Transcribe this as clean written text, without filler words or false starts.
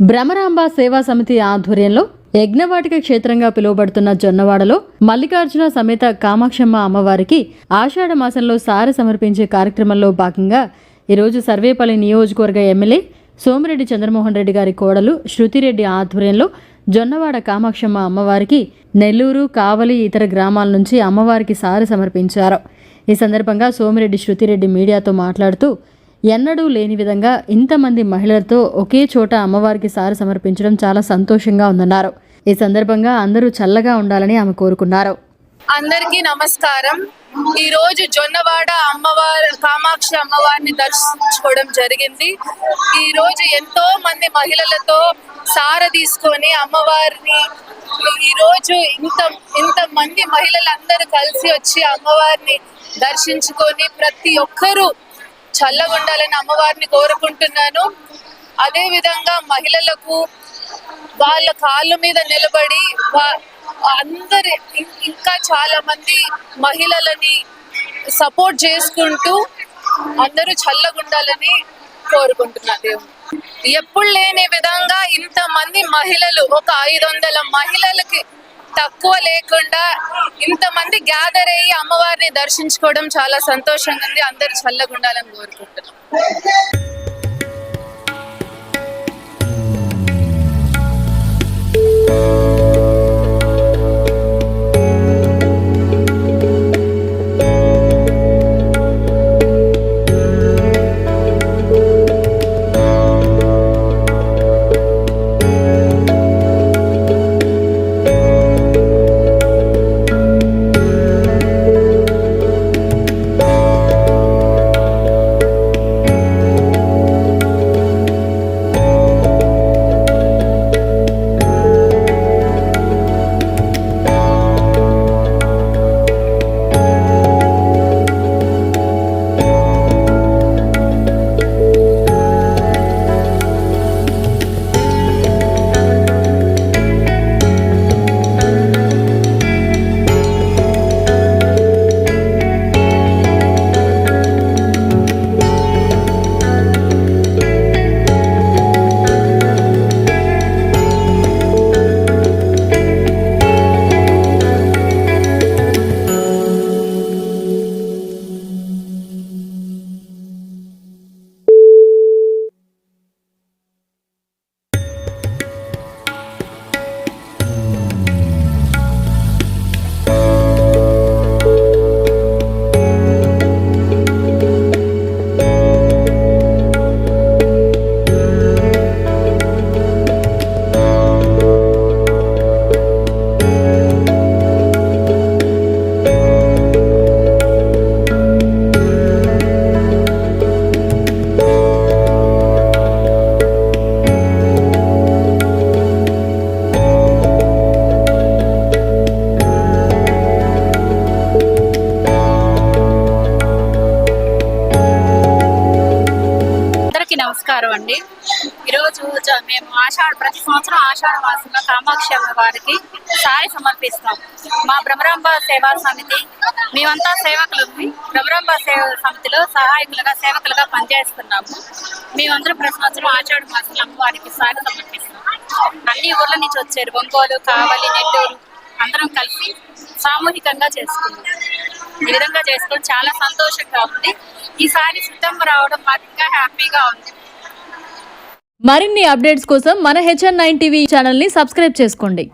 భ్రమరాంబ సేవా సమితి ఆధ్వర్యంలో యజ్ఞవాటిక క్షేత్రంగా పిలువబడుతున్న జొన్నవాడలో మల్లికార్జున సమేత కామాక్షమ్మ అమ్మవారికి ఆషాఢ మాసంలో సారె సమర్పించే కార్యక్రమంలో భాగంగా ఈరోజు సర్వేపల్లి నియోజకవర్గ ఎమ్మెల్యే సోమిరెడ్డి చంద్రమోహన్ రెడ్డి గారి కోడలు శృతిరెడ్డి ఆధ్వర్యంలో జొన్నవాడ కామాక్షమ్మ అమ్మవారికి నెల్లూరు, కావలి ఇతర గ్రామాల నుంచి అమ్మవారికి సారె సమర్పించారు. ఈ సందర్భంగా సోమిరెడ్డి శృతిరెడ్డి మీడియాతో మాట్లాడుతూ ఎన్నడూ లేని విధంగా ఇంతమంది మహిళలతో ఒకే చోట అమ్మవారికి సారె సమర్పించడం చాలా సంతోషంగా ఉందన్నారు. ఈ సందర్భంగా అందరూ చల్లగా ఉండాలని ఆమె కోరుకున్నారు. అందరికీ నమస్కారం. ఈ రోజు జొన్నవాడ అమ్మవారి కామాక్షి అమ్మవారిని దర్శించుకోవడం జరిగింది. ఈ రోజు ఎంతో మంది మహిళలతో సారె తీసుకొని అమ్మవారిని ఈ రోజు ఇంత మంది మహిళలందరూ కలిసి వచ్చి అమ్మవారిని దర్శించుకొని ప్రతి ఒక్కరూ చల్లగా ఉండాలని అమ్మవారిని కోరుకుంటున్నాను. అదే విధంగా మహిళలకు వాళ్ళ కాళ్ళ మీద నిలబడి అందరి ఇంకా చాలా మంది మహిళలని సపోర్ట్ చేసుకుంటూ అందరూ చల్లగా ఉండాలని కోరుకుంటున్నాను. ఎప్పుడు లేని విధంగా ఇంతమంది మహిళలు, ఒక 500 మహిళలకి తక్కువ లేకుండా ఇంతమంది గ్యాదర్ అయ్యి అమ్మవారిని దర్శించుకోవడం చాలా సంతోషంగా ఉంది. అందరూ చల్లగా ఉండాలని కోరుకుంటున్నాం. నమస్కారం అండి. ఈరోజు మేము ప్రతి సంవత్సరం ఆషాఢ మాసంలో కామాక్షి అమ్మవారికి సారి సమర్పిస్తాం. మా భ్రమరాంబ సేవా సమితి మేమంతా సేవకులు, భ్రమరాంబ సమితిలో సహాయకులుగా సేవకులుగా పనిచేస్తున్నాము. మేమందరం ప్రతి సంవత్సరం ఆషాఢ మాసంలో అమ్మవారికి సారి సమర్పిస్తాం. అన్ని ఊర్ల నుంచి వచ్చారు, ఒంగోలు, కావలి, నెల్లూరు అందరం కలిసి సామూహికంగా చేసుకున్నాం. ఈ విధంగా చేసుకొని చాలా సంతోషంగా ఉంది. ఈసారి సిద్ధంగా రావడం మాకు ఇంకా హ్యాపీగా ఉంది. మరిన్ని అప్డేట్స్ కోసం మన HN9 టీవీ ఛానల్ని సబ్స్క్రైబ్ చేసుకోండి.